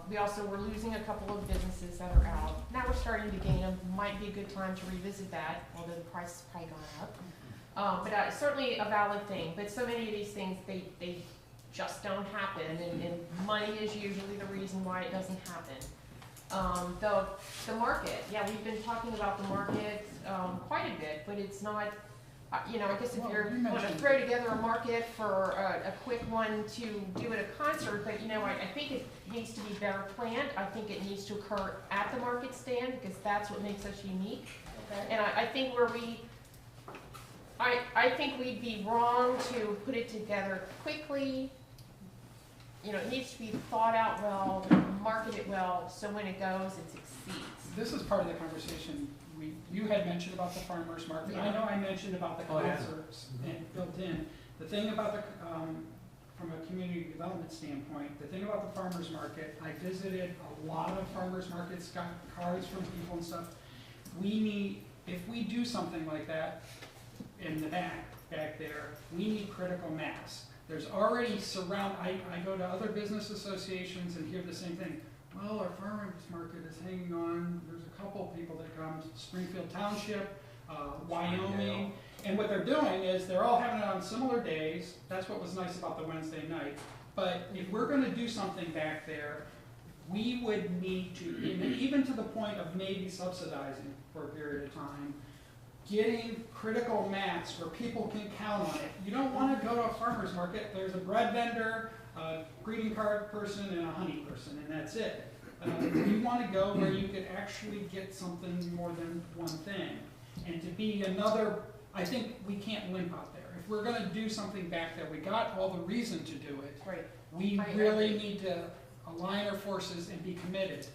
We also were losing a couple of businesses that are out. Now we're starting to gain them. Might be a good time to revisit that, although the price has probably gone up. But it's certainly a valid thing. But so many of these things, they just don't happen, and money is usually the reason why it doesn't happen. The market, yeah, we've been talking about the market quite a bit, but it's not, you know, I guess if you're going to throw together a market for a quick one to do at a concert, but you know, I think it needs to be better planned. I think it needs to occur at the market stand because that's what makes us unique. Okay. And I think I think we'd be wrong to put it together quickly. You know, it needs to be thought out well, marketed well, so when it goes, it succeeds. This is part of the conversation you had mentioned about the farmers market. Yeah. I know I mentioned about the concerts and built in. The thing about the, from a community development standpoint, the thing about the farmers market, I visited a lot of farmers markets, got cards from people and stuff. We need, if we do something like that in the back there, we need critical mass. There's already I go to other business associations and hear the same thing. Well, our farmers market is hanging on. There's a couple people that come, Springfield Township, Wyoming, and what they're doing is they're all having it on similar days. That's what was nice about the Wednesday night. But if we're going to do something back there, we would need to, even to the point of maybe subsidizing for a period of time, getting critical mass where people can count on it. You don't want to go to a farmer's market. There's a bread vendor, a greeting card person, and a honey person, and that's it. You want to go where you could actually get something more than one thing. And to be another, I think we can't limp out there. If we're going to do something back there, we got all the reason to do it. Right. We really need to align our forces and be committed.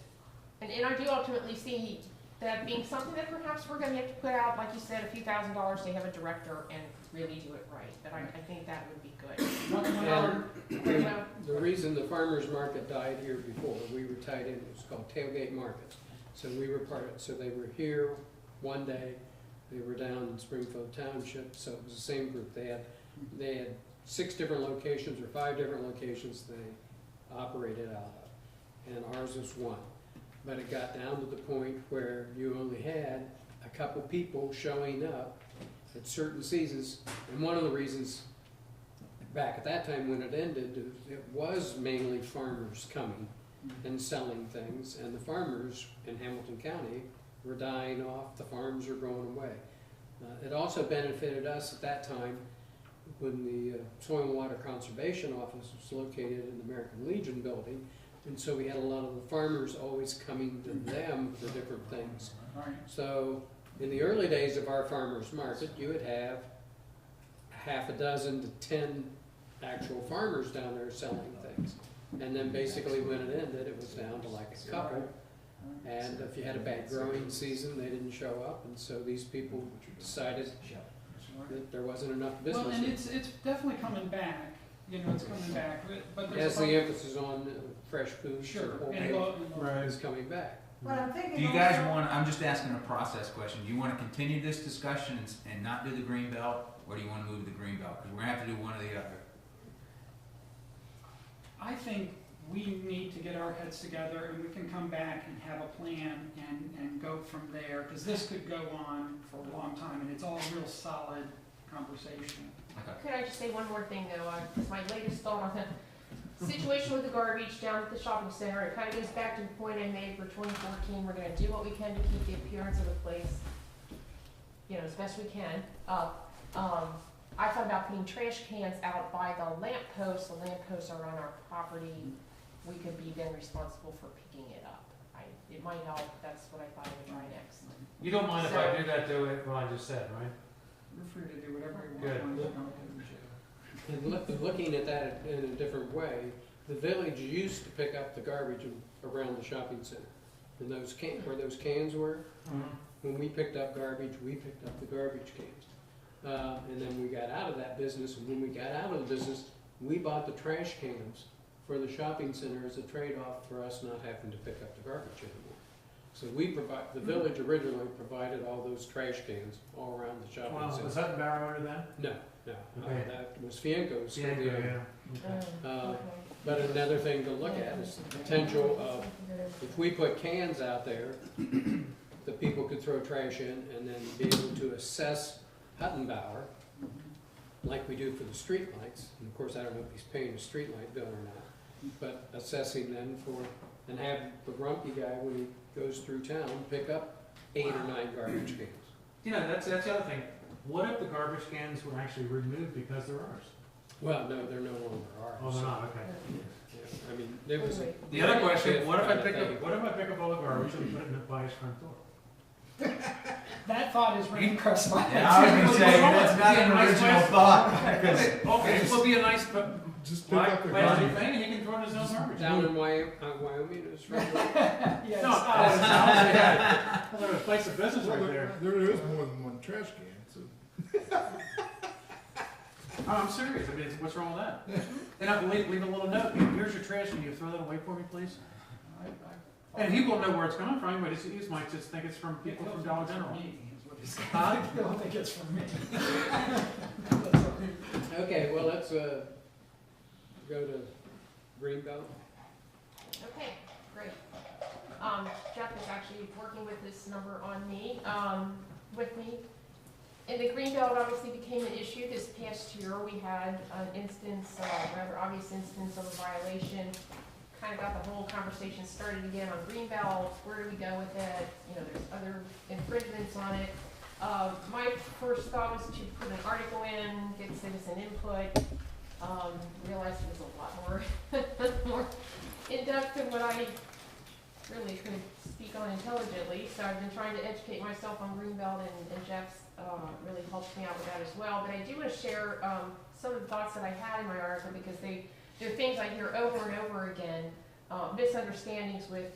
And I do ultimately see that being something that perhaps we're going to have to put out, like you said, a few $1,000s to have a director and really do it right. But I think that would be good. And the reason the farmers market died here before, we were tied in, it was called tailgate market. So we were part of it. So they were here one day, they were down in Springfield Township, so it was the same group. They had 6 different locations or 5 different locations they operated out of, and ours was one. But it got down to the point where you only had a couple people showing up at certain seasons, and one of the reasons back at that time when it ended, it was mainly farmers coming and selling things, and the farmers in Hamilton County were dying off, the farms were going away. It also benefited us at that time when the Soil and Water Conservation Office was located in the American Legion building, and so we had a lot of the farmers always coming to them for different things. So in the early days of our farmers market, you would have half a dozen to 10 actual farmers down there selling things. And then basically when it ended, it was down to like a couple. And if you had a bad growing season, they didn't show up. And so these people decided that there wasn't enough business. Well, and it's definitely coming back. You know, it's coming back. But as the emphasis on fresh food, sure, is coming back. But I'm thinking, do you guys want, I'm just asking a process question, do you want to continue this discussion and not do the green belt, or do you want to move to the green belt? Because we're going to have to do one or the other. I think we need to get our heads together and we can come back and have a plan and go from there, because this could go on for a long time and it's all real solid conversation. Okay. Could I just say one more thing though? My latest thought on the situation with the garbage down at the shopping center, it kind of goes back to the point I made for 2014. We're going to do what we can to keep the appearance of the place, you know, as best we can. I thought about putting trash cans out by the lamp posts. The lamp posts are on our property. We could be then responsible for picking it up. It might help. That's what I thought I would try next. You don't mind if I do that, do it, what I just said, right? You're free to do whatever you Good. want. And looking at that in a different way, the village used to pick up the garbage around the shopping center. And those where those cans were, when we picked up garbage, we picked up the garbage cans. And then we got out of that business, and when we got out of the business, we bought the trash cans for the shopping center as a trade-off for us not having to pick up the garbage anymore. So the village originally provided all those trash cans all around the shopping center. Was that in Barrow then? No. Okay. That was Fienco's. Yeah. But another thing to look at is the potential of, if we put cans out there, the people could throw trash in and then be able to assess Huttenbauer, like we do for the streetlights. And of course, I don't know if he's paying a streetlight bill or not, but assessing them for, and have the grumpy guy, when he goes through town, pick up 8 or 9 garbage cans. You know, that's the other thing. What if the garbage cans were actually removed because they're ours? Well, no, they're no longer ours. Oh, they're not, okay. Yeah, I mean, there was a. The other question, what if I kind of pick thing. up, what if I pick up all the garbage and put it in by his front door? That thought is ringing across my Yeah, I was head. gonna say, that's not an original thought. Okay, it will be a nice, but Just pick up the plastic garbage. thing, and he can throw it in his own garbage. Down in Wyoming, it was right. Yes. No, it's not, yeah. Well, there's a place of business Well, right there. there is more than one trash can, so. Oh, I'm serious, I mean, what's wrong with that? Then I leave a little note, here's your trash, can you throw that away for me, please? And he won't know where it's coming from, but he might just think it's from people from Dollar General. I don't think it's from me. Okay, well, let's, go to Greenbelt. Okay, great. Jeff is actually working with this number on me, with me. And the Greenbelt obviously became an issue this past year. We had an instance, rather obvious instance of a violation. Kind of got the whole conversation started again on Greenbelt. Where do we go with it? You know, there's other infringements on it. My first thought was to put an article in, get citizen input. Realized it was a lot more in-depth than what I really could speak on intelligently. So I've been trying to educate myself on Greenbelt, and Jeff's really helped me out with that as well. But I do want to share some of the thoughts that I had in my article, because they're things I hear over and over again, misunderstandings with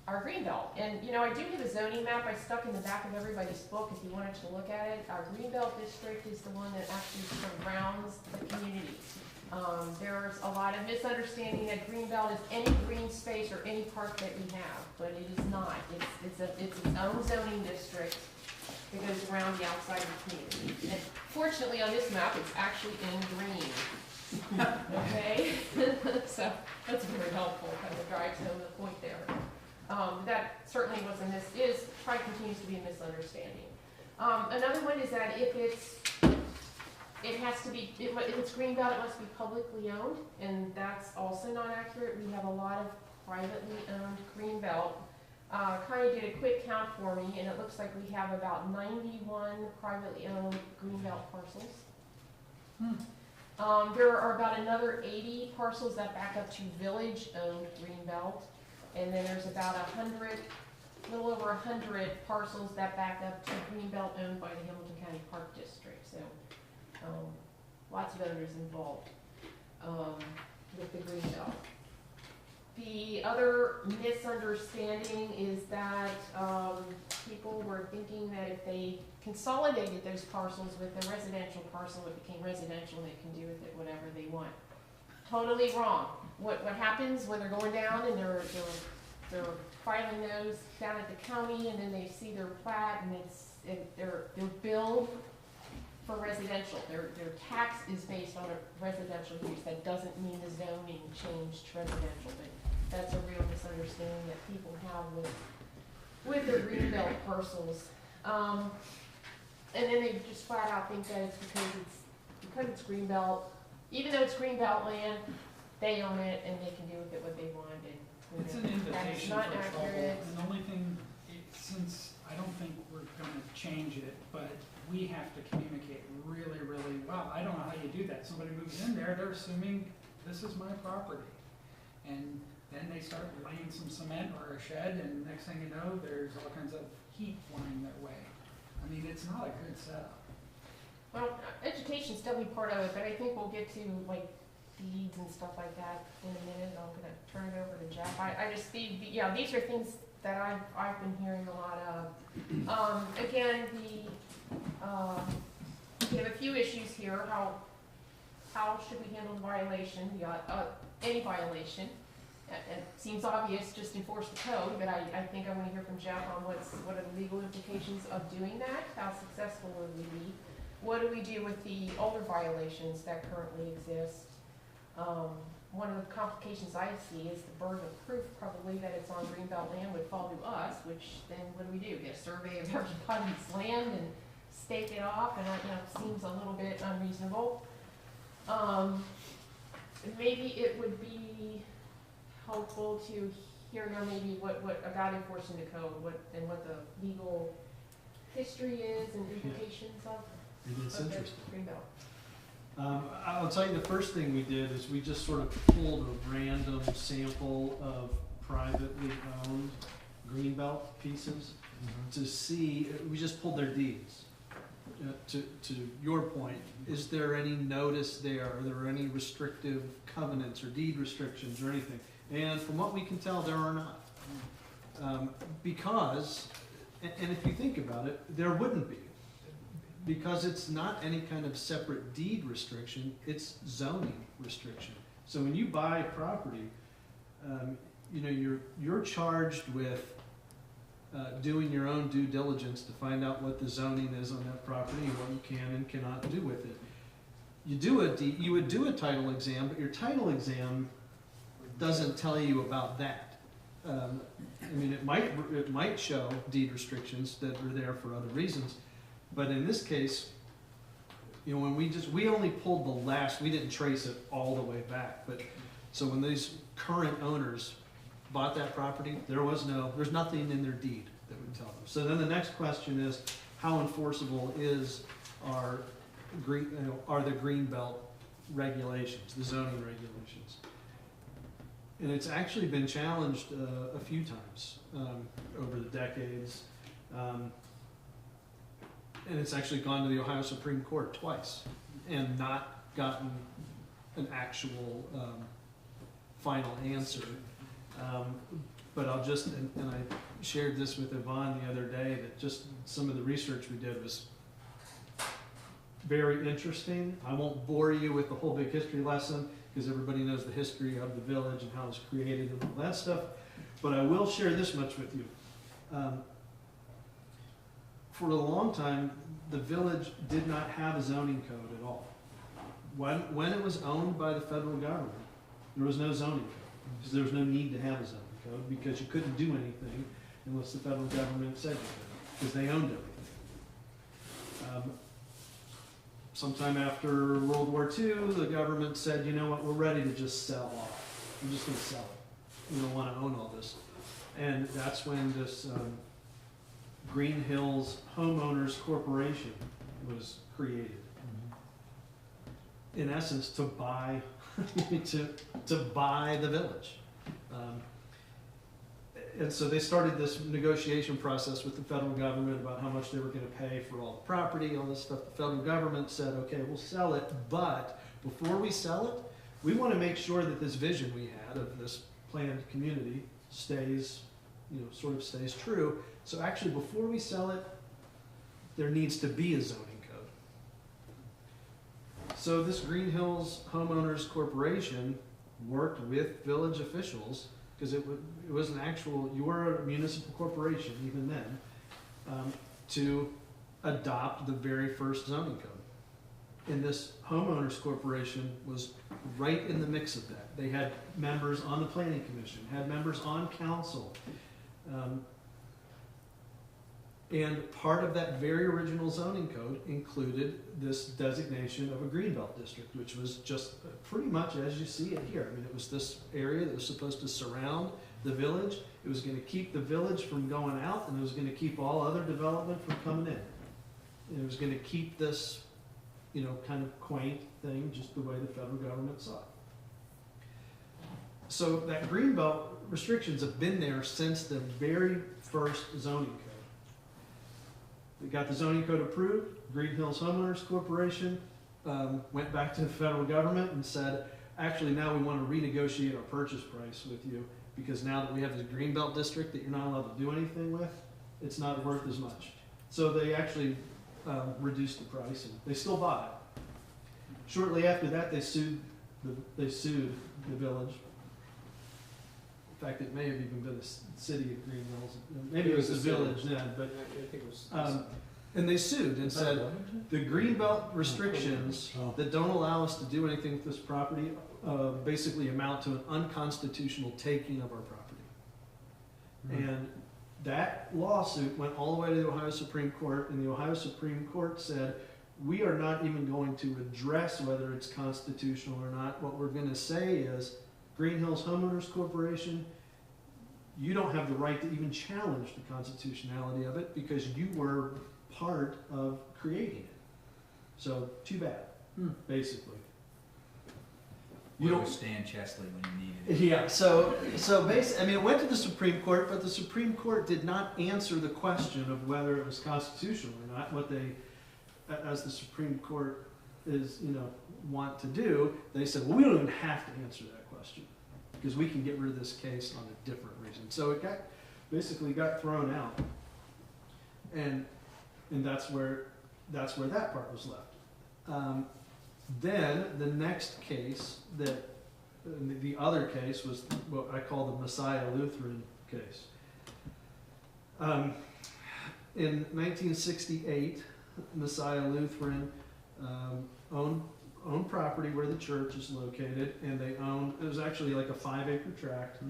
our Greenbelt. And, you know, I do have a zoning map I stuck in the back of everybody's book if you wanted to look at it. Our Greenbelt district is the one that actually surrounds the community. There's a lot of misunderstanding that Greenbelt is any green space or any park that we have, but it is not. It's its own zoning district that goes around the outside of the community. And fortunately on this map, it's actually in green. Okay? So that's very helpful, kind of drives home the point there. That certainly wasn't probably continues to be a misunderstanding. Another one is that if it's Greenbelt, it must be publicly owned, and that's also not accurate. We have a lot of privately owned Greenbelt. Kind of did a quick count for me, and it looks like we have about 91 privately owned Greenbelt parcels. There are about another 80 parcels that back up to village-owned Greenbelt, and then there's about a little over 100 parcels that back up to Greenbelt owned by the Hamilton County Park District. So lots of owners involved with the Greenbelt. The other misunderstanding is that people were thinking that if they consolidated those parcels with a residential parcel, it became residential and they can do with it whatever they want. Totally wrong. What happens when they're going down and they're filing those down at the county, and then they see their plat and they're billed for residential. Their tax is based on a residential use. That doesn't mean the zoning changed to residential, but that's a real misunderstanding that people have with their Greenbelt parcels. And then they just flat out think that it's because it's Greenbelt. Even though it's Greenbelt land, they own it and they can do with it what they want. And It's an invitation not for trouble. accurate. And the only thing, since I don't think we're gonna change it, but we have to communicate really, really well. I don't know how you do that. Somebody moves in there, they're assuming this is my property. And then they start laying some cement or a shed, and next thing you know, there's all kinds of heat flying their way. I mean, it's not a good setup. Well, education's definitely part of it, but I think we'll get to like deeds and stuff like that in a minute. I'm gonna turn it over to Jeff. I just yeah, these are things that I've been hearing a lot of. Again, we have a few issues here. How should we handle the violation? Any violation. It seems obvious, just enforce the code, but I think I want to hear from Jeff on what are the legal implications of doing that? How successful will we be? What do we do with the older violations that currently exist? one of the complications I see is the burden of proof probably that it's on Greenbelt land would fall to us, which then what do? Get a survey of everybody's land and stake it off, and that, seems a little bit unreasonable. Maybe it would be helpful to hear now maybe what about enforcing the code, what the legal history is and implications of It's the interesting. Greenbelt. I'll tell you, the first thing we did is we just sort of pulled a random sample of privately owned Greenbelt pieces to see, we just pulled their deeds. To your point, is there any notice there? Are there any restrictive covenants or deed restrictions or anything? And from what we can tell, there are not. Because, and if you think about it, there wouldn't be. Because it's not any kind of separate deed restriction, it's zoning restriction. So when you buy property, you're charged with doing your own due diligence to find out what the zoning is on that property and what you can and cannot do with it. You would do a title exam, but your title exam doesn't tell you about that. It might show deed restrictions that are there for other reasons, but in this case, when we only pulled the last, we didn't trace it all the way back, but so when these current owners bought that property, there's nothing in their deed that would tell them. So then the next question is, how enforceable are the Greenbelt regulations, the zoning regulations? And it's actually been challenged a few times over the decades. And it's actually gone to the Ohio Supreme Court twice and not gotten an actual final answer. But I'll just, and I shared this with Yvonne the other day, that just some of the research we did was very interesting. I won't bore you with the whole big history lesson because everybody knows the history of the village and how it was created and all that stuff. But I will share this much with you. For a long time, the village did not have a zoning code at all. When it was owned by the federal government, there was no zoning code because there was no need to have a zoning code because you couldn't do anything unless the federal government said you could because they owned everything. Sometime after World War II, the government said, you know what, we're ready to just sell off. We're just going to sell it. We don't want to own all this. And that's when this Greenhills Homeowners Corporation was created. In essence, to buy to buy the village. And so they started this negotiation process with the federal government about how much they were going to pay for all the property, all this stuff. The federal government said, okay, we'll sell it, but before we sell it, we want to make sure that this vision we had of this planned community stays, sort of stays true. So actually, before we sell it, there needs to be a zoning code. So this Greenhills Homeowners Corporation worked with village officials because it was an actual, you were a municipal corporation even then, to adopt the very first zoning code. And this homeowners corporation was right in the mix of that. They had members on the planning commission, had members on council. And part of that very original zoning code included this designation of a greenbelt district, which was just pretty much as you see it here. It was this area that was supposed to surround the village. It was going to keep the village from going out, and it was going to keep all other development from coming in. And it was going to keep this, kind of quaint thing just the way the federal government saw it. So that greenbelt restrictions have been there since the very first zoning code. We got the zoning code approved. Greenhills Homeowners Corporation went back to the federal government and said, actually now we want to renegotiate our purchase price with you because now that we have this greenbelt district that you're not allowed to do anything with, it's not worth as much. So they actually reduced the price and they still bought it. Shortly after that, they sued the village. In fact, it may have even been the city of Greenhills. Maybe it was the village then, but I think it was. And they sued and said, the greenbelt restrictions that don't allow us to do anything with this property basically amount to an unconstitutional taking of our property. And that lawsuit went all the way to the Ohio Supreme Court, and the Ohio Supreme Court said, we are not even going to address whether it's constitutional or not. What we're going to say is, Greenhills Homeowners Corporation, you don't have the right to even challenge the constitutionality of it because you were part of creating it. So, too bad, basically. You don't Stan Chesley when you needed it. Yeah, so basically, I mean, it went to the Supreme Court, but the Supreme Court did not answer the question of whether it was constitutional or not. What they, as the Supreme Court is, want to do, they said, well, we don't even have to answer that question because we can get rid of this case on a different reason. So it basically got thrown out, and that's where that part was left. Then the next case, the other case, was what I call the Messiah Lutheran case. In 1968, Messiah Lutheran owned property where the church is located, and it was actually like a 5-acre tract.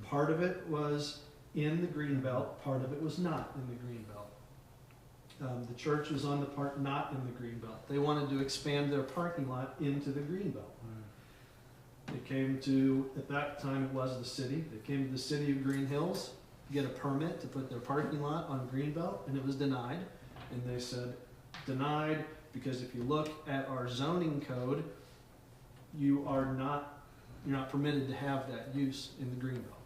Part of it was in the Greenbelt, part of it was not in the Greenbelt. The church was on the part not in the Greenbelt. They wanted to expand their parking lot into the Greenbelt. They came to, at that time it was the city, they came to the city of Greenhills to get a permit to put their parking lot on Greenbelt, and it was denied. And they said, denied because if you look at our zoning code, you're not permitted to have that use in the Greenbelt.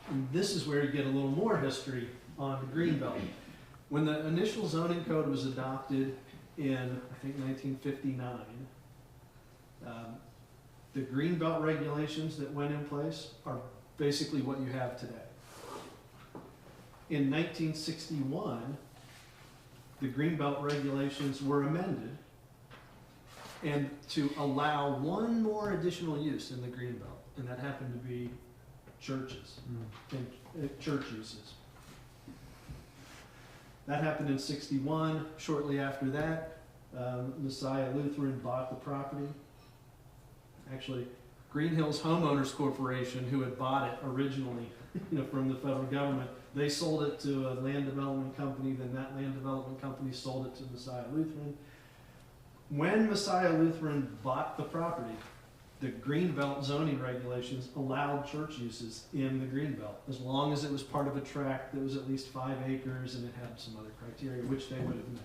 And this is where you get a little more history on the Greenbelt. When the initial zoning code was adopted in, I think, 1959, the Greenbelt regulations that went in place are basically what you have today. In 1961, the Greenbelt regulations were amended and to allow one more additional use in the Greenbelt, and that happened to be churches and church uses. That happened in 61. Shortly after that, Messiah Lutheran bought the property. Actually, Greenhills Homeowners Corporation, who had bought it originally from the federal government, they sold it to a land development company. Then that land development company sold it to Messiah Lutheran. When Messiah Lutheran bought the property, the Greenbelt zoning regulations allowed church uses in the Greenbelt, as long as it was part of a tract that was at least 5 acres and it had some other criteria, which they would have met.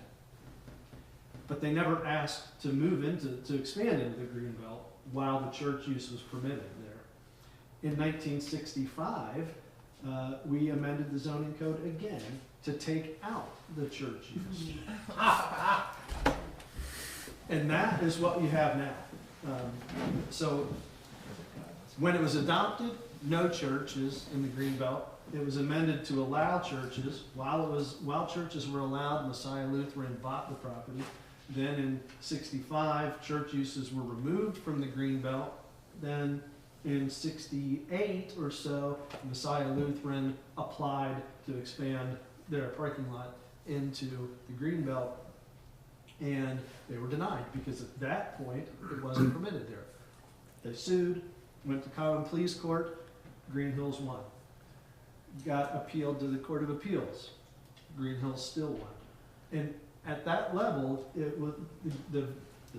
But they never asked to to expand into the Greenbelt while the church use was permitted there. In 1965, we amended the zoning code again to take out the church use. And that is what you have now. So when it was adopted, no churches in the Greenbelt. It was amended to allow churches. While churches were allowed, Messiah Lutheran bought the property. Then in 65, church uses were removed from the Greenbelt. Then in 68 or so, Messiah Lutheran applied to expand their parking lot into the Greenbelt. And they were denied because at that point it wasn't permitted there. They sued, went to common pleas court, Greenhills won. Got appealed to the Court of Appeals, Greenhills still won. And at that level, it was the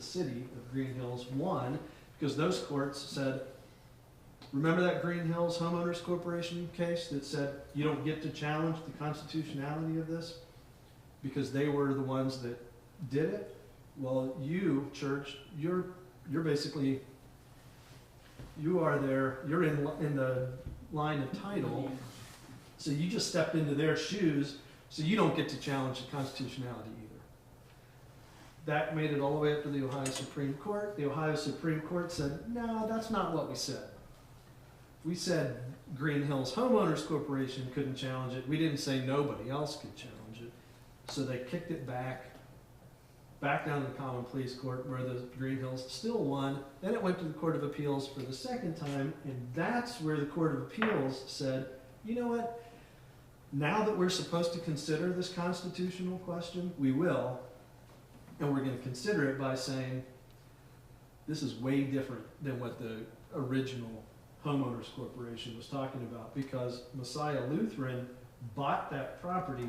city of Greenhills won because those courts said, remember that Greenhills Homeowners Corporation case that said you don't get to challenge the constitutionality of this because they were the ones that did it? Well, you, church, you're basically, you are there, you're in the line of title, so you just stepped into their shoes, so you don't get to challenge the constitutionality either. That made it all the way up to the Ohio Supreme Court. The Ohio Supreme Court said, no, that's not what we said. We said Greenhills Homeowners Corporation couldn't challenge it. We didn't say nobody else could challenge it. So they kicked it back down to the common pleas court where the Greenhills still won. Then it went to the Court of Appeals for the second time, and that's where the Court of Appeals said, you know what, Now that we're supposed to consider this constitutional question, we will, and we're going to consider it by saying, this is way different than what the original homeowners corporation was talking about, because Messiah Lutheran bought that property,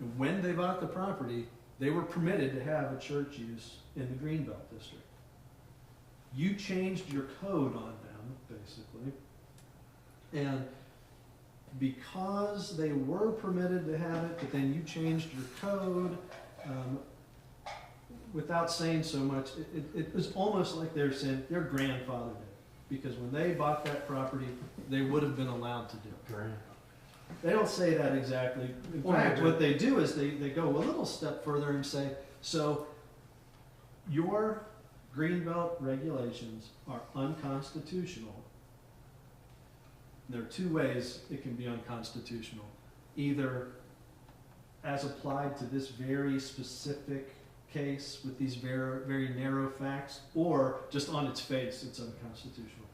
and when they bought the property, they were permitted to have a church use in the Greenbelt district. You changed your code on them, basically, and because they were permitted to have it, but then you changed your code, without saying so much, it was almost like they're saying their grandfather did. Because when they bought that property, they would have been allowed to do it. They don't say that exactly. In fact, what they do is they go a little step further and say, so your Greenbelt regulations are unconstitutional. There are two ways it can be unconstitutional. Either as applied to this very specific case with these very, very narrow facts, or just on its face, it's unconstitutional.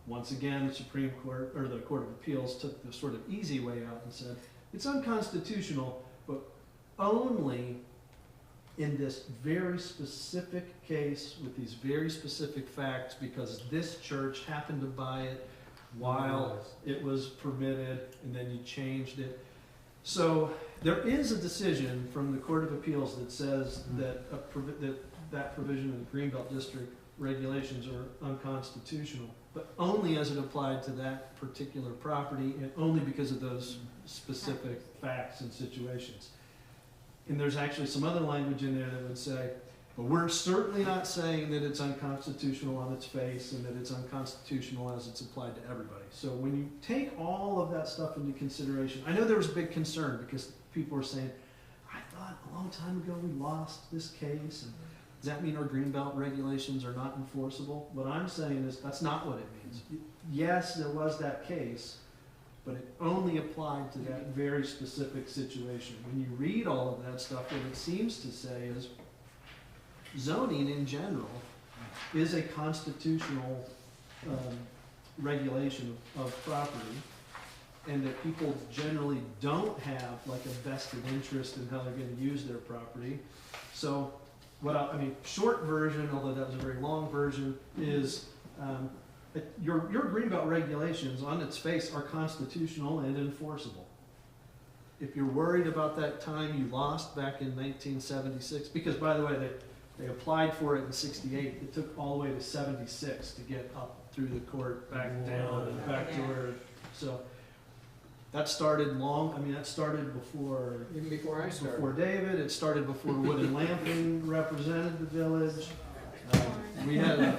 Once again, the Supreme Court, or the Court of Appeals, took the sort of easy way out and said, it's unconstitutional, but only in this very specific case with these very specific facts, because this church happened to buy it while it was permitted, and then you changed it. So there is a decision from the Court of Appeals that says that that provision of the Greenbelt District regulations are unconstitutional, but only as it applied to that particular property, and only because of those specific facts and situations. And there's actually some other language in there that would say, but we're certainly not saying that it's unconstitutional on its face and that it's unconstitutional as it's applied to everybody. So when you take all of that stuff into consideration, I know there was a big concern because people were saying, I thought a long time ago we lost this case, and does that mean our Greenbelt regulations are not enforceable? What I'm saying is that's not what it means. Yes, there was that case, but it only applied to that very specific situation. When you read all of that stuff, what it seems to say is zoning in general is a constitutional regulation of property, and that people generally don't have like a vested interest in how they're going to use their property. So I mean, short version, although that was a very long version, is your Greenbelt regulations on its face are constitutional and enforceable. If you're worried about that time you lost back in 1976, because by the way, they applied for it in 68, it took all the way to 76 to get up through the court, back down, and back to where, so that started that started before, Even before I started. before David, it started before Wood and Lamping represented the village. We had,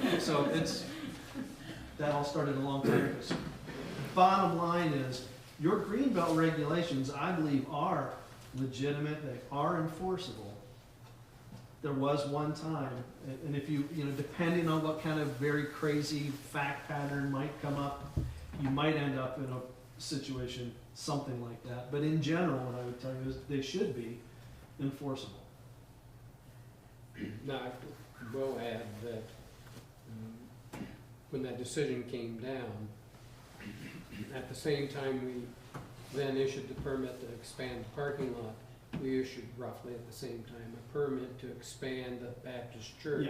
that all started a long time ago. So bottom line is, your Greenbelt regulations, I believe, are legitimate, they are enforceable. There was one time, and if you depending on what kind of very crazy fact pattern might come up, you might end up in a situation, something like that. But in general, what I would tell you is they should be enforceable. Now, I will add that when that decision came down, at the same time we then issued the permit to expand the parking lot, we issued roughly at the same time a permit to expand the Baptist church.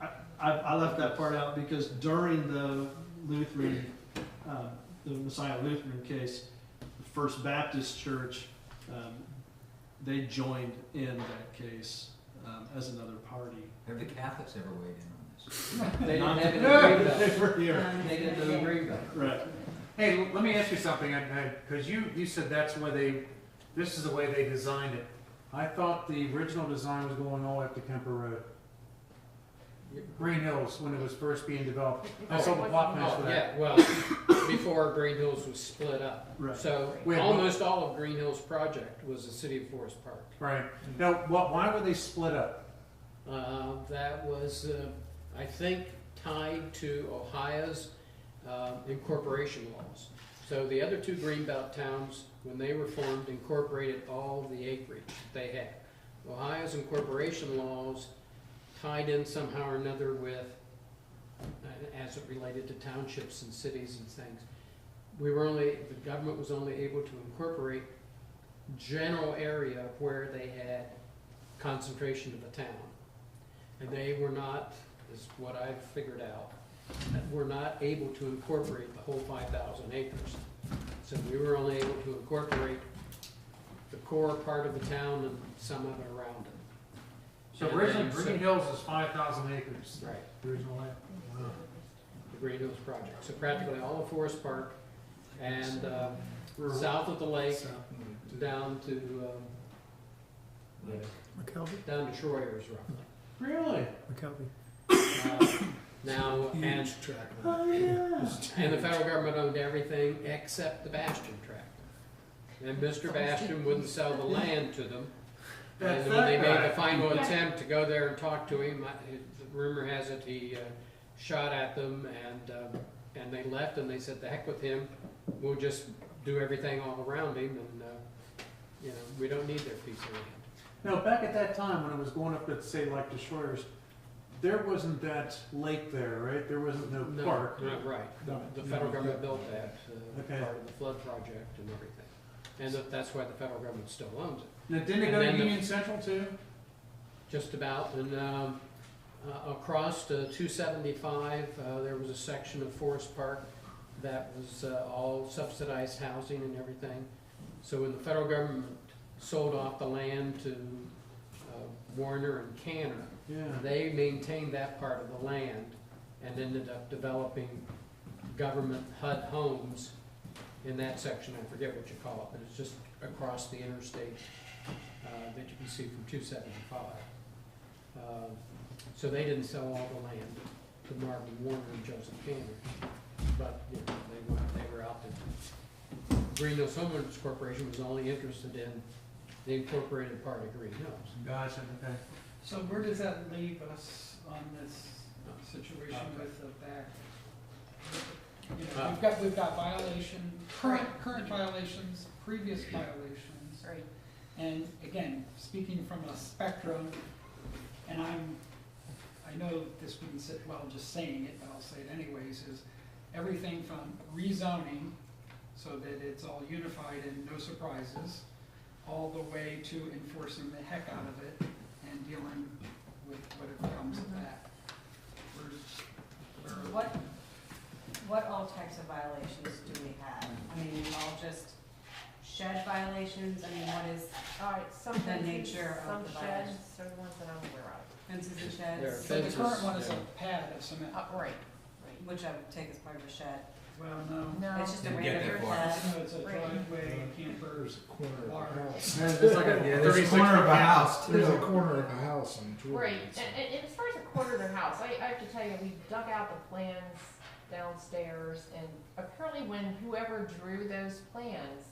Yeah. I left that part out because during the Lutheran, the Messiah Lutheran case, the First Baptist Church, they joined in that case as another party. Have the Catholics ever weighed in on this? They didn't Not have it in that Greenbelt. they were here. They didn't know Greenbelt. Right. Hey, let me ask you something, because you said that's why this is the way they designed it. I thought the original design was going all the way up to Kemper Road. Greenhills, when it was first being developed. I saw the plot plans for Oh, that. yeah, well, before Greenhills was split up. Right. So Wait, almost all of Greenhills project was the city of Forest Park. Right. Now, why were they split up? That was, I think, tied to Ohio's incorporation laws. So the other two Greenbelt towns, when they were formed, incorporated all the acreage they had. Ohio's incorporation laws tied in somehow or another with, as it related to townships and cities and things, the government was only able to incorporate general area where they had concentration of the town. And they were not, is what I've figured out, that were not able to incorporate the whole 5,000 acres. So we were only able to incorporate the core part of the town and some of it around it. So And originally, then- Greenhills is 5,000 acres. Right, Original land. the Greenhills project. So practically all of Forest Park and south of the lake down to, McKelvey? down to Schroeder's roughly. Really? McKelvey. Now, and Huge tract. Oh, yeah. And the federal government owned everything except the Bastion tract. And Mr. Bastion wouldn't sell the land to them. That's And when they that made guy. the final attempt to go there and talk to him, the rumor has it he shot at them and they left and they said, the heck with him, we'll just do everything all around him and, you know, we don't need their piece of land. Now, back at that time, when it was going up at, say, like the Schroeder's, there wasn't that lake there, right? There wasn't no park. Not right. The federal government built that, Okay. part of the flood project and everything. And that's why the federal government still owns it. Now, didn't it And go to then the- Union Central too? Just about, and across to 275, there was a section of Forest Park that was all subsidized housing and everything. So when the federal government sold off the land to Warner and Canner, Yeah. they maintained that part of the land and ended up developing government HUD homes in that section. I forget what you call it, but it's just across the interstate that you can see from 275. So they didn't sell all the land to Marvin Warner and Joseph Canner, but you know, they were out there. Greenhills Homeowners Corporation was only interested in the incorporated part of Greenhills. Gotcha, okay. So where does that leave us on this situation with the back? You know, we've got violation, current violations, previous violations. Right. And again, speaking from a spectrum, and I know this wouldn't sit well just saying it, but I'll say it anyways, is everything from rezoning so that it's all unified and no surprises, all the way to enforcing the heck out of it and dealing with whatever comes of that. What all types of violations do we have? I mean, all just shed violations? I mean, what is Some the fences, nature some of the sheds, violations? certain ones that I'm aware of. Fences and There are sheds, So the fences, current one is yeah. a pad of cement. Right. which I would take as part of a shed. Well, no. No. It's just a Didn't get regular that far. pad. No, it's a driveway, campers, There's a corner of large. a house. It's like a Yeah, there's a 36 corner of a foot house There's a too. corner of a house in Jordan. Right, and as far as the corner of their house, I have to tell you, we dug out the plans downstairs, and apparently when whoever drew those plans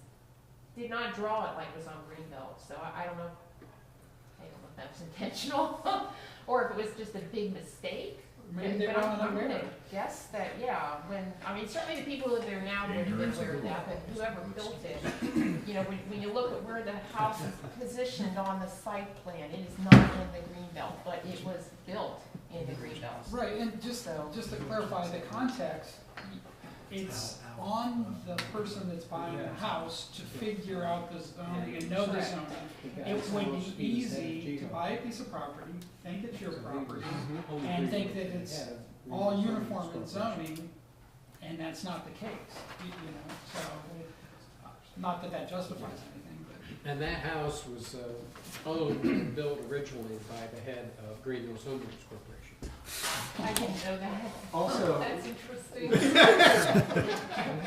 did not draw it like it was on Greenbelt, so I don't know if that was intentional, or if it was just a big mistake. Maybe they But were I'm unaware. gonna guess that, yeah, certainly the people who live there now would have been aware of that, but whoever built it, you know, when you look at where the house is positioned on the site plan, it is not in the Greenbelt, but it was built in the Greenbelt. Right, and just to clarify the context, it's on the person that's buying the house to figure out the zoning and know the Correct. zoning. It would be easy to buy a piece of property, think it's your property, and think that it's all uniform in zoning, and that's not the case, you know, so, not that that justifies anything, but. And that house was owned and built originally by the head of Greenhills Homeowners Corporation. I didn't know that. Also, That's interesting.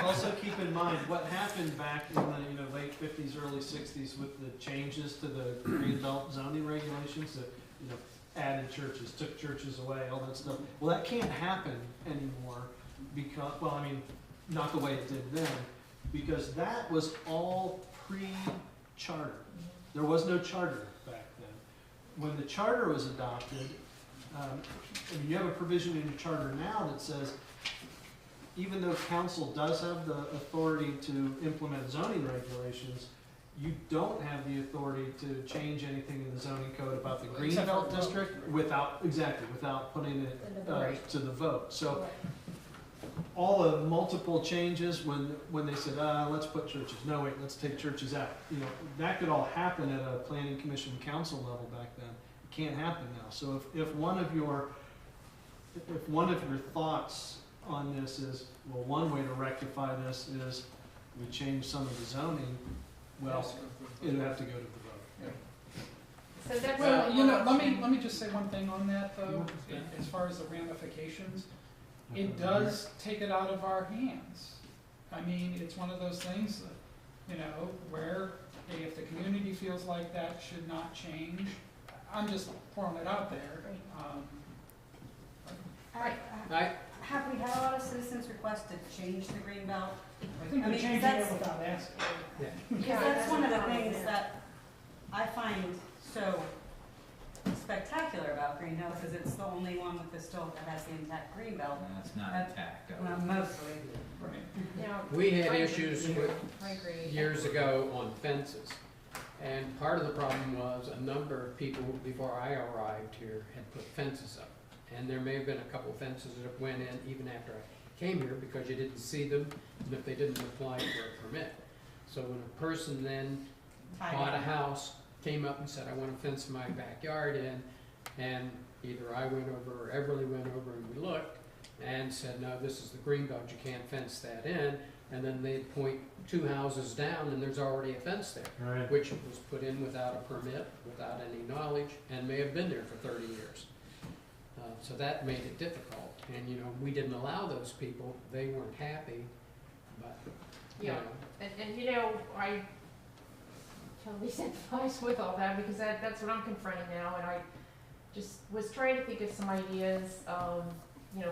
also keep in mind what happened back in the late 50s, early 60s with the changes to the Greenbelt zoning regulations that added churches, took churches away, all that stuff. Well, that can't happen anymore because, not the way it did then, because that was all pre-charter. There was no charter back then. When the charter was adopted, you have a provision in your charter now that says, even though council does have the authority to implement zoning regulations, you don't have the authority to change anything in the zoning code about the Except for Greenbelt vote. district without putting it Right. to the vote. So all the multiple changes when they said, let's put churches, no, wait, let's take churches out. You know, that could all happen at a planning commission council level back then. It can't happen now. So if one of your thoughts on this is, well, one way to rectify this is we change some of the zoning, well, it'd have to go to the vote. So that's. Well, let me just say one thing on that though, as far as the ramifications. It does take it out of our hands. I mean, it's one of those things that, where if the community feels like that should not change, I'm just throwing it out there. Have we had a lot of citizens request to change the green belt? I think I we're mean, changing it that's- without asking. Because that's one of the things that I find so spectacular about Greenhills, is it's the only one with that has the intact green belt. No, it's not That- intact. Well, mostly. Right. Yeah, We had I issues agree. with I agree. years ago on fences. And part of the problem was a number of people before I arrived here had put fences up. And there may have been a couple of fences that went in even after I came here because you didn't see them and if they didn't apply for a permit. So when a person then bought a house, came up and said, I want to fence my backyard in, and either I went over or Everly went over and we looked and said, no, this is the green belt, you can't fence that in. And then they'd point 2 houses down and there's already a fence there, Right. which was put in without a permit, without any knowledge, and may have been there for 30 years. So that made it difficult, and we didn't allow those people, they weren't happy, but, Yeah. And I totally sympathize with all that, because that's what I'm confronting now, and I just was trying to think of some ideas.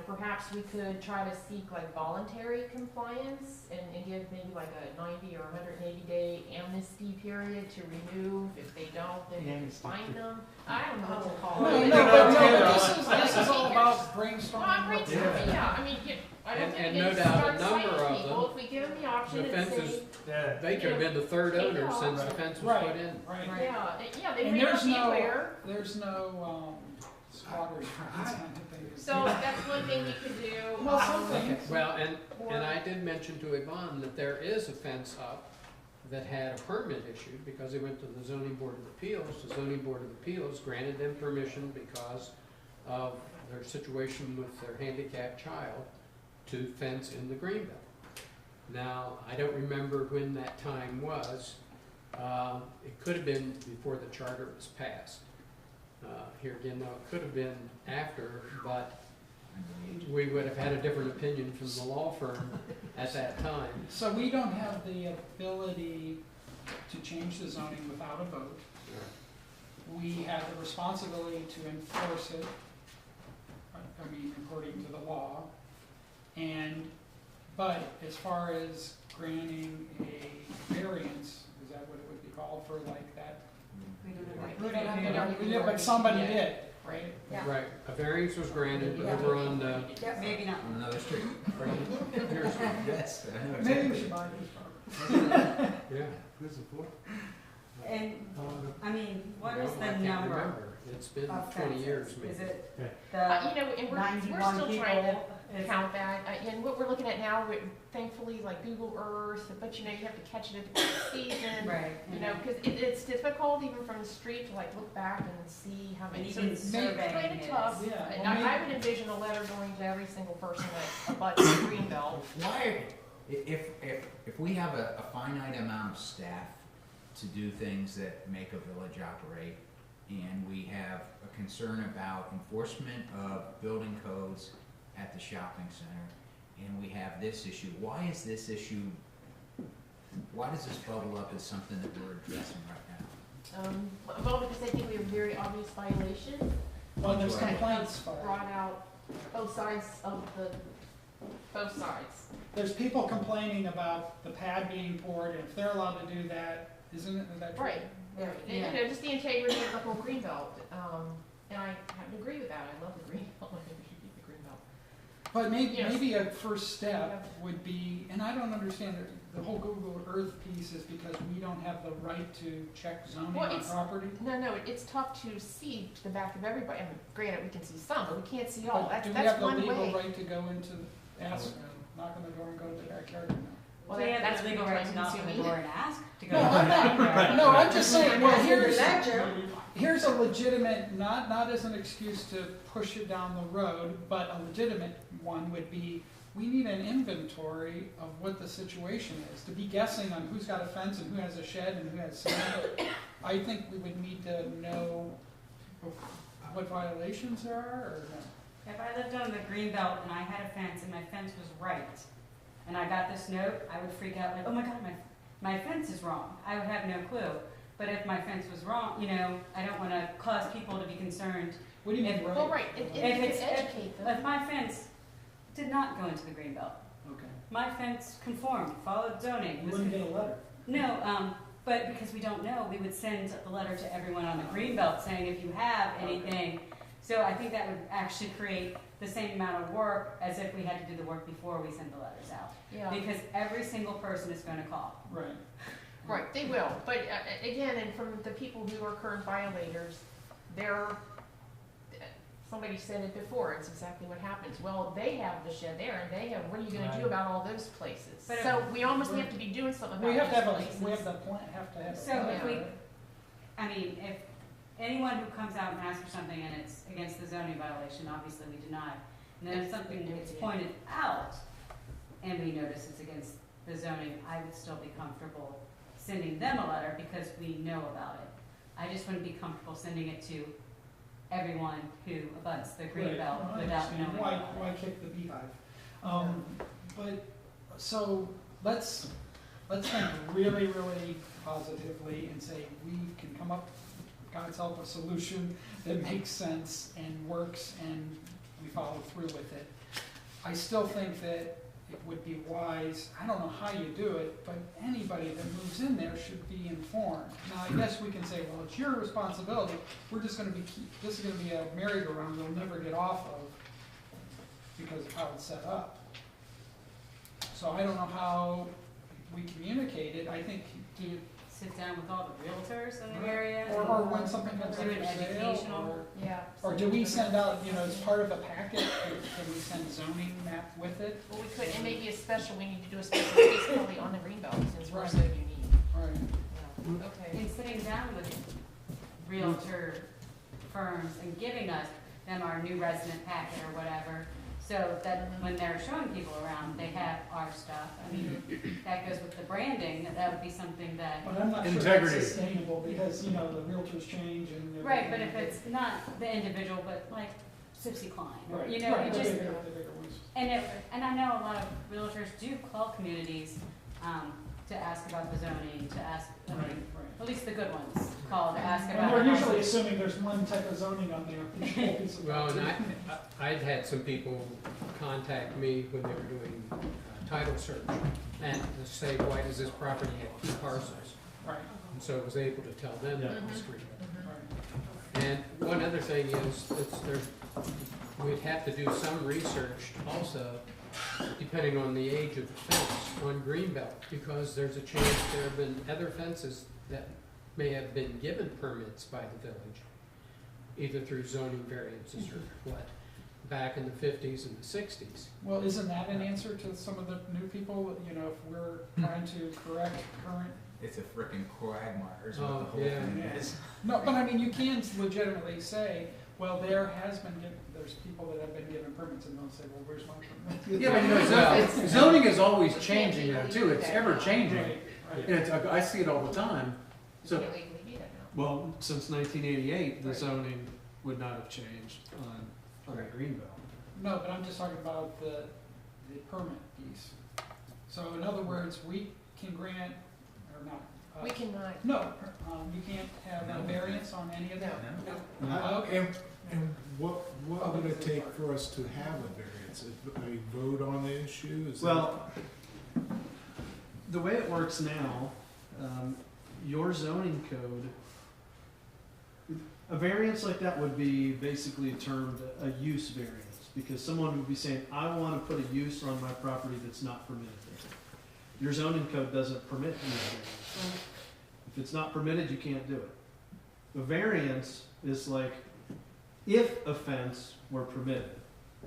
Perhaps we could try to seek like voluntary compliance and give maybe like a 90 or 180 day amnesty period to remove. If they don't, then we can fine them. I don't know what to call No, it. but this is all about brainstorming. Well, brainstorming, yeah. I mean, I don't And think no we doubt a start number citing of people. them, If we give them the option the and fences, say, they could have been the third Take it owner off. since the fence was Right. put in. Right. yeah, they And may not there's be no, aware. there's no, squatters rights kind of thing. So that's one thing you could do. Well, something. Okay, well, and Or- I did mention to Yvonne that there is a fence up that had a permit issued because they went to the zoning board of appeals. The zoning board of appeals granted them permission because of their situation with their handicapped child to fence in the green belt. Now, I don't remember when that time was. It could have been before the charter was passed. Here again, though, it could have been after, but we would have had a different opinion from the law firm at that time. So we don't have the ability to change the zoning without a vote. We have the responsibility to enforce it, I mean, according to the law. But as far as granting a variance, is that what it would be called for, like that? But somebody did, right? Yeah. Right, a variance was granted over on the, Maybe not. On another street. here's, Yes, I know Maybe exactly. we should buy these. yeah. Who's the floor? And, I mean, what No, is I the can't number remember. It's been of 20 years fences? maybe. Is it Okay. the And we're 91 still people? trying to Is- count that. And what we're looking at now, thankfully, like Google Earth, but you have to catch it at the season. Right. Because it's difficult even from the street to like look back and see how many. And So even it's surveying kind is. of tough. Yeah, And well, I would envision a letter going to every single person that abuts the green belt. Why, if we have a finite amount of staff to do things that make a village operate, and we have a concern about enforcement of building codes at the shopping center, and we have this issue, why is this issue, why does this bubble up as something that we're addressing right now? Well, because I think we have a very obvious violation. Well, there's that complaints for it. Brought out both sides of both sides. There's people complaining about the pad being poured, and if they're allowed to do that, isn't it, is that true? Right. And, just the integrity of the whole green belt. And I have to agree with that. I love the green belt. I think we should keep the green belt. But maybe, Yes. maybe a first step would be, and I don't understand, the whole Google Earth piece is because we don't have the right to check zoning Well, on it's- property? No, it's tough to see to the back of everybody. I mean, granted, we can see some, but we can't see all. But That's do we have the one legal way. right to go into, ask knock on the door and go to the backyard or no? Well, They have that's the legal pretty right to knock on the time-consuming. door and ask to go. No, to I'm the not, backyard. no, I'm just saying, well, here's, Ledger. here's a legitimate, not as an excuse to push it down the road, but a legitimate one would be, we need an inventory of what the situation is. To be guessing on who's got a fence and who has a shed and who has something, I think we would need to know what violations there are, or no? If I lived on the green belt and I had a fence and my fence was right, and I got this note, I would freak out like, oh my God, my fence is wrong. I would have no clue. But if my fence was wrong, you know, I don't wanna cause people to be concerned. What do you mean, If- right? Well, right, if If you it's, can educate them. if my fence did not go into the green belt, Okay. my fence conformed, followed zoning. You was wouldn't get a letter. No, but because we don't know, we would send the letter to everyone on the green belt saying if you have anything. So I think that would actually create the same amount of work as if we had to do the work before we sent the letters out. Yeah, Because every single person is gonna call. Right. right, they will, but again, and from the people who are current violators, somebody said it before, it's exactly what happens. Well, they have the shed there, and they have, what are you gonna do Right. about all those places? But So we almost have to be doing something We have about to those have places. we have the plan, have to have a So plan, if we- right? I mean, if anyone who comes out and asks for something and it's against the zoning violation, obviously we deny. And then if something is pointed out and we notice it's against the zoning, I would still be comfortable sending them a letter because we know about it. I just wouldn't be comfortable sending it to everyone who abuts the green Right. belt No, I without understand. knowing Why, about why it. kick the beehive? But, so, let's think really, really positively and say, we can come up, with God's help, a solution that makes sense and works, and we follow through with it. I still think that it would be wise, I don't know how you do it, but anybody that moves in there should be informed. Now, I guess we can say, well, it's your responsibility, we're just gonna be, this is gonna be a merry-go-round you'll never get off of because of how it's set up. So I don't know how we communicate it, I think, Do you sit down with all the realtors in the Right. area? or when something comes up Do an for sale, educational- Yeah. or do we send out, as part of a packet, can we send zoning map with it? Well, we could, and maybe a special, we need to do a special case probably on the green belt, since we're so unique. Right. Yeah. Okay. In sitting down with realtor firms and giving us them our new resident packet or whatever, so that when they're showing people around, they have our stuff. I mean, that goes with the branding, that would be something that, But I'm not sure Integrity. that's sustainable, because, the realtors change and. right, but if it's not the individual, but like Sipsy Klein, or, Right, you know, right, it the just, bigger ones. and I know a lot of realtors do call communities, to ask about the zoning, to ask, I Right, mean, right. at least the good ones call to ask And about. we're how- usually assuming there's one type of zoning on there. each whole piece of Well, and property. I'd had some people contact me when they were doing title search and to say, why does this property have 2 parcels? Right, And so I was able to tell them that Mhm. history. right. And one other thing is, we'd have to do some research also, depending on the age of the fence on Greenbelt, because there's a chance there have been other fences that may have been given permits by the village, either through zoning variances or what, back in the 50s and the 60s. Well, isn't that an answer to some of the new people, if we're trying to correct current? It's a frickin' quagmire is what the Oh, whole yeah. thing is. No, but I mean, you can legitimately say, well, there's people that have been given permits, and they'll say, well, where's my permit? Yeah, but zoning is always changing though, too, it's ever changing. Right, right. And I see it all the time, You so, can't legally do that now. Well, since 1988, the Right. zoning would not have changed on the greenbelt. No, but I'm just talking about the permit piece. So in other words, we can grant, or not. We cannot, No, you can't have a variance on any of that? no. Okay. And what would it take for us to have a variance? A vote on the issue? Is that- Well, the way it works now, your zoning code, a variance like that would be basically termed a use variance, because someone would be saying, I want to put a use on my property that's not permitted there. Your zoning code doesn't permit use variance. If it's not permitted, you can't do it. A variance is like, if a fence were permitted,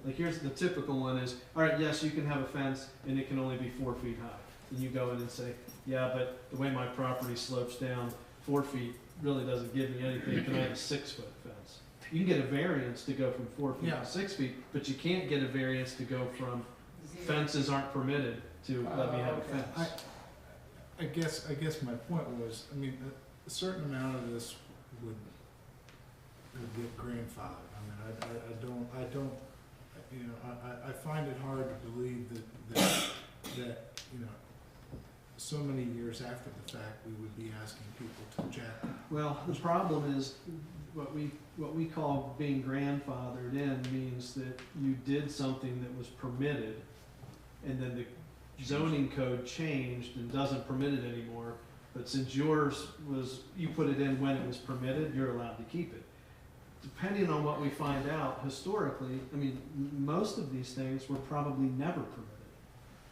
Like here's the typical one is, all right, yes, you can have a fence and it can only be 4 feet high. And you go in and say, yeah, but the way my property slopes down 4 feet really doesn't give me anything. Can I have a 6-foot fence? You can get a variance to go from 4 feet Yeah. to 6 feet, but you can't get a variance to go from fences aren't permitted to let me have a Okay. fence. I guess my point was, I mean, a certain amount of this would get grandfathered. I mean, I don't, you know, I find it hard to believe that, you know, so many years after the fact, we would be asking people to jack. Well, the problem is what we call being grandfathered in means that you did something that was permitted, and then the zoning code changed and doesn't permit it anymore. But since yours was, you put it in when it was permitted, you're allowed to keep it. Depending on what we find out historically, I mean, most of these things were probably never permitted.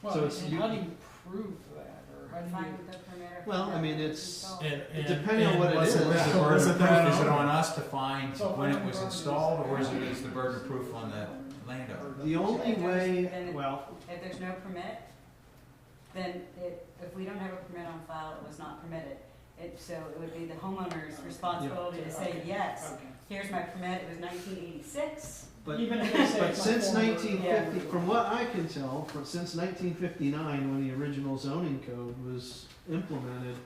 Well, So it's and you- how do you prove that, or how do Fine you? with the permit or Well, I permit mean, was it's- installed. And Depending on what it was is. the burden of Wasn't proof, that- is it on us to find So when it when was the installed, or is property is- the burden of proof on the landowner? The only If there's- way, then it- well, If there's no permit, then if we don't have a permit on file, it was not permitted. So it would be the homeowner's responsibility to say, Okay. yes, Okay. here's my permit, it was 1986. but Even if they say But it's not since formal, 1950, yeah. from what I can tell, since 1959, when the original zoning code was implemented,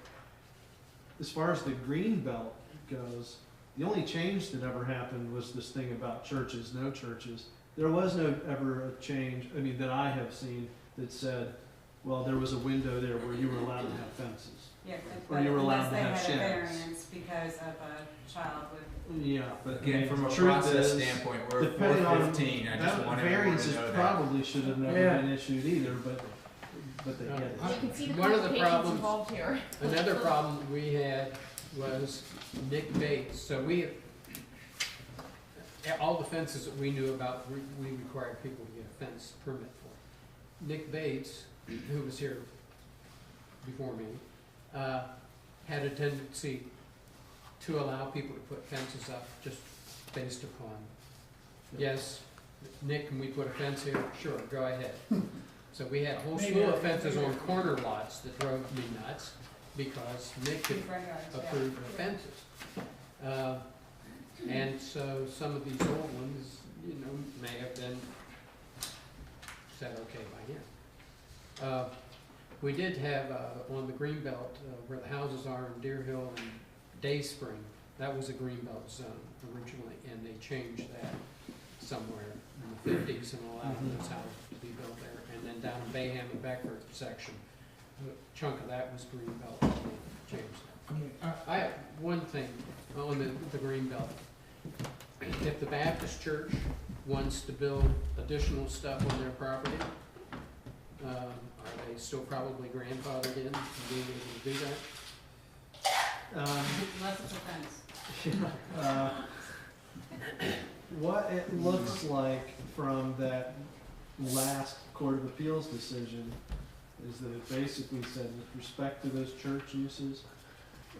as far as the green belt goes, the only change that ever happened was this thing about churches, no churches. There was no ever a change, I mean, that I have seen that said, well, there was a window there where you were allowed to have fences. Yeah, Or you were allowed unless to they have had a sheds. variance because of a child with. Yeah, but Again, from a the truth process is, standpoint, we're at depending on- 415, I just that want everyone variances to know that. probably should have never Yeah. been issued either, but they Yeah. get it. You can see the One of the complications problems- involved here. Another problem we had was Nick Bates, so all the fences that we knew about, we required people to get a fence permit for. Nick Bates, who was here before me, had a tendency to allow people to put fences up just based upon, yes, Nick, can we put a fence here? Sure, go ahead. So we had a whole Maybe slew I- of fences on corner lots that drove me nuts because Nick had front yards, yeah. approved the fences. And so some of these old ones, you know, may have been said okay by him. We did have, on the greenbelt, where the houses are in Deer Hill and Dayspring, that was a greenbelt zone originally, and they changed that somewhere in the 50s and allowed those houses to be built there. And then down in Bayham and Beckford section, a chunk of that was greenbelt, and they changed that. I mean, I have one thing on the greenbelt. If the Baptist church wants to build additional stuff on their property, are they still probably grandfathered in to being able to do that? Unless it's a fence. What it looks like from that last Court of Appeals decision is that it basically said with respect to those church uses,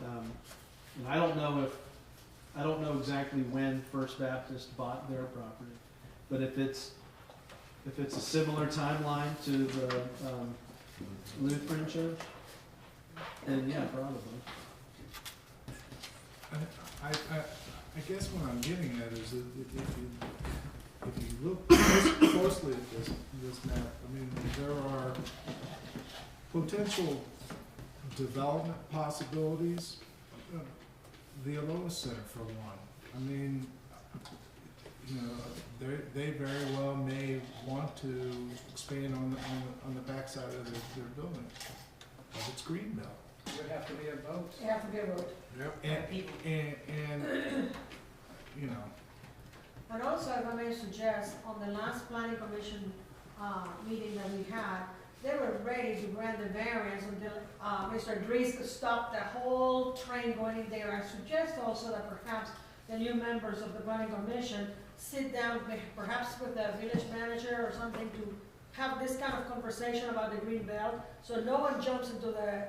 and I don't know exactly when First Baptist bought their property, but if it's a similar timeline to the Lutheran church, then yeah, probably. I guess what I'm getting at is that if you look closely at this map, I mean, there are potential development possibilities. The Aloha Center, for one. I mean, you know, they very well may want to expand on the backside of their building, but it's greenbelt. Would have to be a vote. You have to be a vote. And, you know, And also, if I may suggest, on the last planning commission, meeting that we had, they were ready to grant the variance until, Mr. Dries could stop the whole train going in there. I suggest also that perhaps the new members of the planning commission sit down, perhaps with the village manager or something, to have this kind of conversation about the green belt, so no one jumps into the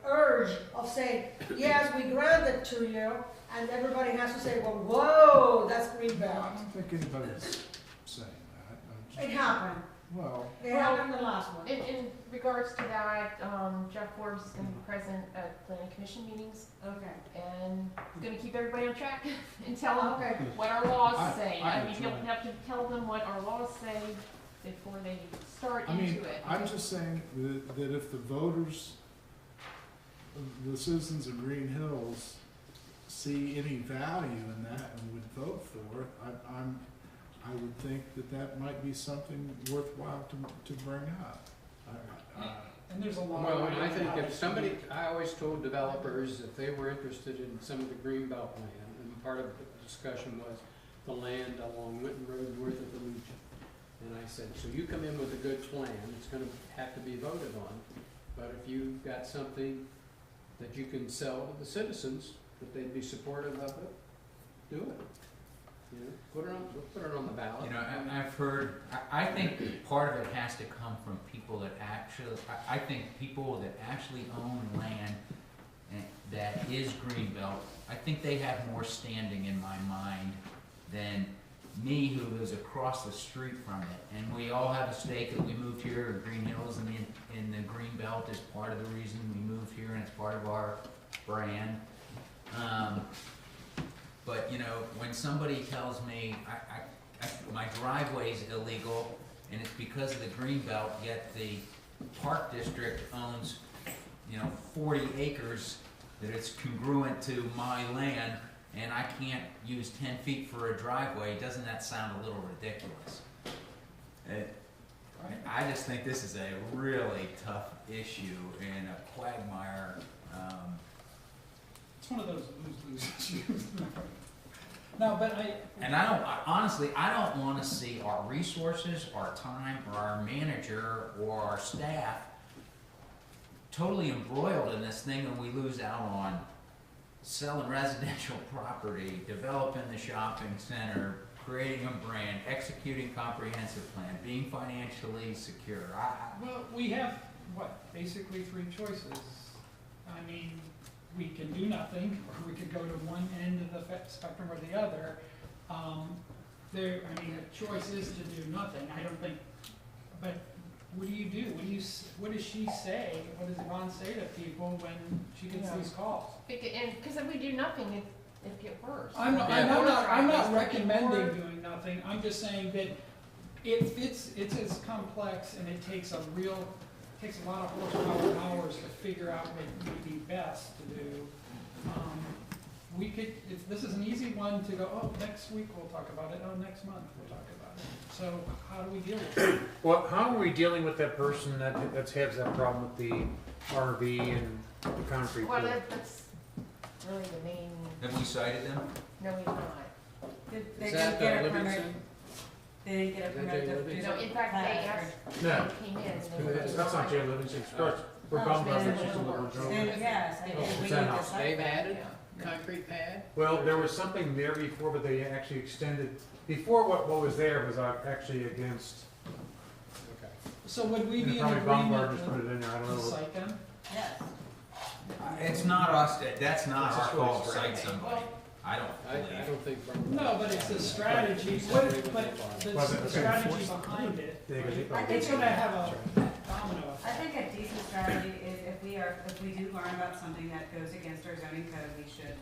urge of saying, yes, we grant it to you, and everybody has to say, well, whoa, that's green I belt. don't think anybody's saying that. It happened. Well, It happened the last one. In regards to that, Jeff Forbes is gonna be present at planning commission meetings, Okay. and he's gonna keep everybody on track and tell them Okay. what our laws I- say. I I mean, he'll have to tell them what our laws say before they start I mean, into it. I'm just saying that if the voters, the citizens of Green Hills see any value in that and would vote for it, I would think that might be something worthwhile to bring up. And there's a lot. Well, of and I think how if this somebody, works. I always told developers if they were interested in some of the greenbelt land, and part of the discussion was the land along Winton Road north of the Legion. And I said, so you come in with a good plan, it's gonna have to be voted on, but if you've got something that you can sell to the citizens, that they'd be supportive of it, do it. You know, put it on the ballot. You know, I've heard, I think part of it has to come from people that actually, I think people that actually own land that is greenbelt, I think they have more standing in my mind than me who lives across the street from it. And we all have a stake that we moved here in Greenhills, and in the greenbelt is part of the reason we moved here, and it's part of our brand. But, you know, when somebody tells me my driveway's illegal and it's because of the greenbelt, yet the park district owns, 40 acres that it's congruent to my land, and I can't use 10 feet for a driveway, doesn't that sound a little ridiculous? I just think this is a really tough issue and a quagmire. It's one of those lose-lose issues. No, but Honestly, I don't wanna see our resources, our time, or our manager, or our staff totally embroiled in this thing, and we lose out on selling residential property, developing the shopping center, creating a brand, executing comprehensive plan, being financially secure. well, we have, basically 3 choices. I mean, we can do nothing, or we could go to one end of the spectrum or the other. The choice is to do nothing. I don't think, but what do you do? What does she say? What does Yvonne say to people when she gets these calls? Because if we do nothing, it get worse. I'm not recommending doing nothing. I'm just saying that it's as complex, and it takes a lot of horsepower hours to figure out what would be best to do. This is an easy one to go, oh, next week we'll talk about it, oh, next month we'll talk about it. So how do we deal with it? Well, how are we dealing with that person that has that problem with the RV and the concrete Well, pool? that's really the main, Have we cited them? no, we not. They Is didn't that get a Livingston? permit, they didn't get a Is that permit Jay to Livingston? No, in fact, they asked, No, they came in. and they that's not Jay Livingston, we're Oh, Baumgartner, then- she's a little drone. Then, yes, I think we it's need that to house. cite They've that. added concrete pad? Well, there was something there before, but they actually extended, before what was there was actually against, Okay. So would we and be in probably Baumgartner's agreement put it in there, I don't to know. cite them? Yes. It's not us, that's not It's our just call what to it's cite somebody. I don't I believe. don't think. No, but it's a strategy, but the strategy behind it, Yeah, 'cause it- it's gonna have a domino effect. I think a decent strategy is if we do learn about something that goes against our zoning code, we should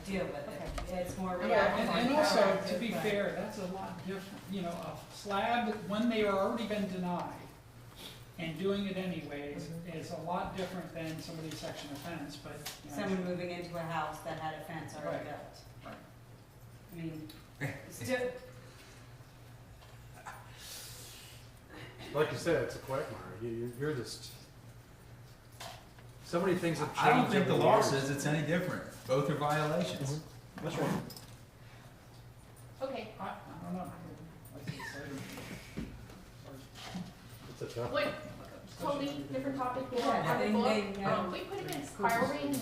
deal with it. It's more Yeah, reactive. and also, to be but- fair, that's a lot different, a slab, when they are already been denied, and doing it anyways, is a lot different than somebody's section of fence, but, Someone moving into a house that had a fence already Right. built. Right. I mean, still, Like you said, it's a quagmire, you're just, so many things have changed. I don't think the over law years. says it's any different. Both are violations. That's right. Okay, I don't know. Like I said, It's a tough. wait, totally different topic, Yeah, on the they- book. they, We put it in spiraling,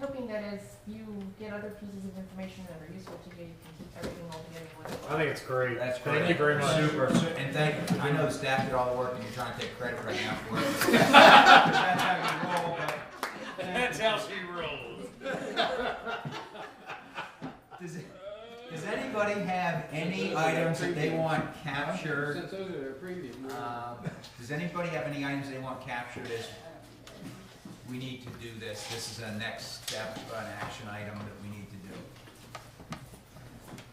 hoping that as you get other pieces of information that are useful to you, you can keep everything all together in one book. I think it's great. That's Thank great. you very much. Super, and thank you. I know the staff did all the work and you're trying to take credit right now for it. That's how you roll, but. That's how she rolls. Does anybody anybody have any items that they want captured? Since those are their preview. Does anybody have any items they want captured as, we need to do this, this is a next step, an action item that we need to do?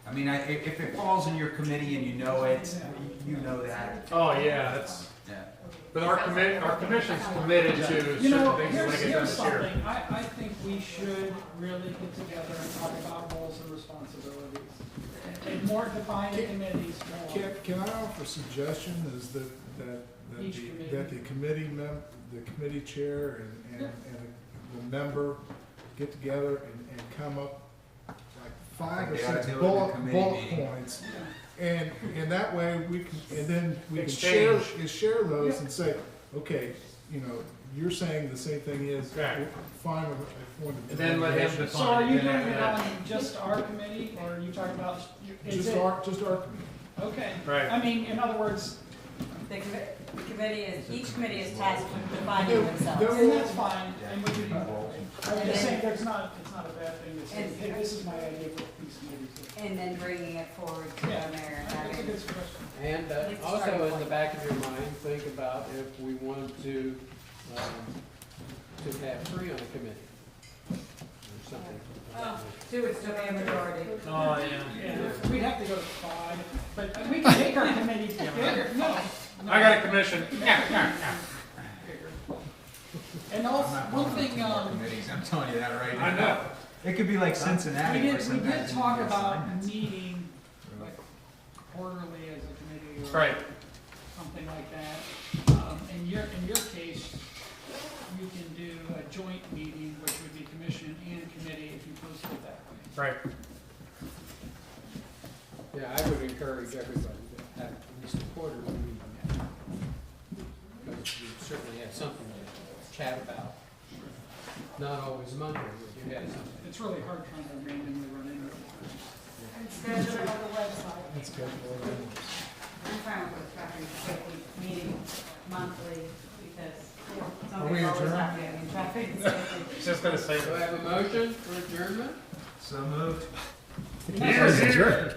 I mean, if it falls in your committee and you know it, you know that. Oh, yeah, that's, Yeah. but our commission's committed to You know, certain things we wanna get done here's this year. something, I think we should really get together and talk about roles and responsibilities. And more define the committees more. Can I offer a suggestion is that Each committee. the committee chair and the member get together and come up like 5 or Like they ought to 6 do it in a bullet committee meeting. points. And that way we can, and then we can Exchange. share those and say, okay, you know, you're saying the same thing is, Right. fine with And then let him define. So are you it, doing then it after on just our committee, or are you talking about, is just it? our committee. Okay. Right. I mean, in other words, The committee is, each committee is tasked with defining Yeah, themselves. they're- and that's fine, and we can, Roles. I'm just saying, it's not a bad thing to say, And- hey, this is my idea for these committees. And then bringing it forward to the Yeah. mayor and That's a having. good suggestion. And It's also starting in the point. back of your mind, think about if we want to have 3 on a committee. Or something. Oh, 2 would still be a majority. Oh, yeah. Yeah, we'd have to go to 5, but we can make our committee bigger. No. I got a commission. Yeah. And I'm also, not one going thing, to more committees, I'm telling you that right now. I know. It could be like Cincinnati. we where did sometimes you talk get about assignments. meeting like quarterly as a committee or Right. something like that. In your case, you can do a joint meeting, which would be commission and committee if you posted it that way. Right. Yeah, I would encourage everybody to have at least a quarterly meeting. Because we certainly have something to chat about. Not always monthly, but you have something. It's really hard trying to randomly run into it. And schedule it on the website. That's good. I'm fine with tracking safety meeting monthly because Are we something's always adjourned? happening in traffic and safety. Just gonna say Do I that. have a motion for adjournment? So moved. Yes, Yes.